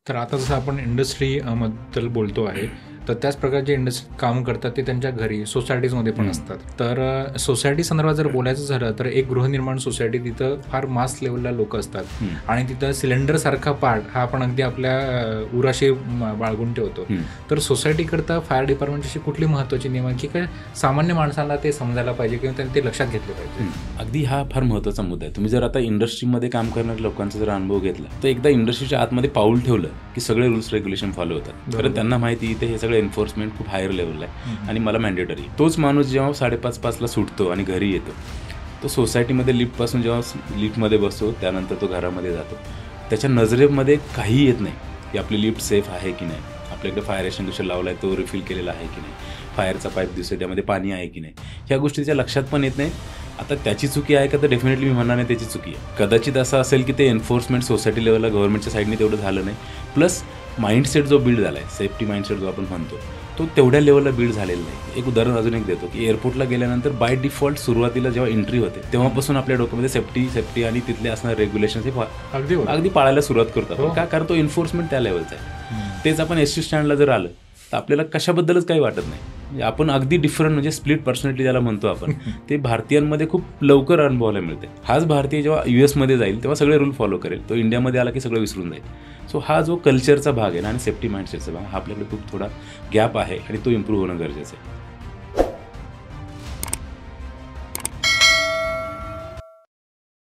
तर आता जसं आपण इंडस्ट्री बद्दल बोलतो आहे, तर त्याच प्रकारचे इंडस्ट्री काम करतात ते त्यांच्या घरी सोसायटीजमध्ये पण असतात. तर सोसायटी संदर्भात जर बोलायचं झालं तर एक गृहनिर्माण सोसायटी तिथं फार मास लेवलला लोक असतात आणि तिथं सिलेंडरसारखा पार्ट हा आपण अगदी आपल्या उराशी बाळगून ठेवतो. तर सोसायटीकरता फायर डिपार्टमेंटची अशी कुठली महत्त्वाची नियम आहे की काय सामान्य माणसाला ते समजायला पाहिजे किंवा त्यांनी ते लक्षात घेतले पाहिजे? अगदी हा फार महत्त्वाचा मुद्दा आहे. तुम्ही जर आता इंडस्ट्रीमध्ये काम करणाऱ्या लोकांचा जर अनुभव घेतला तर एकदा इंडस्ट्रीच्या आतमध्ये पाऊल ठेवलं की सगळे रूल्स रेग्युलेशन फॉलो होतात. कारण त्यांना माहिती इथे हे सगळं एन्फोर्समेंट खूप हायर लेवलला आहे आणि मला मॅन्डेटरी. तोच माणूस जेव्हा 5:30-5ला सुटतो आणि घरी येतो, तो सोसायटीमध्ये लिफ्टपासून जेव्हा लिफ्टमध्ये बसतो त्यानंतर तो घरामध्ये जातो, त्याच्या नजरेमध्ये काही येत नाही की आपली लिफ्ट सेफ आहे की नाही, आपल्याकडे फायर एक्सटिंग्विशर लावला आहे तो रिफिल केलेला आहे की नाही, फायरचा पाईप दिसतो त्यामध्ये पाणी आहे की नाही, ह्या गोष्टी त्याच्या लक्षात पण येत नाही. आता त्याची चुकी आहे का तर डेफिनेटली मी म्हणणार नाही त्याची चुकी आहे. कदाचित असं असेल की ते एन्फोर्समेंट सोसायटी लेवलला गव्हर्नमेंटच्या साईडने तेवढं झालं नाही, प्लस माइंडसेट जो बिल्ड झाला आहे, सेफ्टी माइंडसेट जो आपण म्हणतो, तो तेवढ्या लेवलला बिल्ड झालेला नाही. एक उदाहरण अजून एक देतो की एअरपोर्टला गेल्यानंतर बाय डिफॉल्ट सुरुवातीला जेव्हा एंट्री होते तेव्हापासून आपल्या डोक्यामध्ये सेफ्टी आणि तिथले असणारे रेग्युलेशन्स हे अगदी पाळायला सुरुवात करतो. का? कारण तो एन्फोर्समेंट त्या लेवलचा आहे. तेच आपण एसटी स्टँडला जर आलं तर आपल्याला कशाबद्दलच काही वाटत नाही. म्हणजे आपण अगदी डिफरंट, म्हणजे स्प्लिट पर्सनॅलिटी ज्याला म्हणतो आपण, ते भारतीयांमध्ये खूप लवकर अनुभवायला मिळते. हाच भारतीय जेव्हा US जाईल तेव्हा सगळे रूल फॉलो करेल, तो इंडियामध्ये आला की सगळं विसरून जाईल. सो हा जो कल्चरचा भाग आहे ना आणि सेफ्टी माइंडसेटचा भाग, हा आपल्याकडे खूप थोडा गॅप आहे आणि तो इम्प्रूव्ह होणं गरजेचं आहे.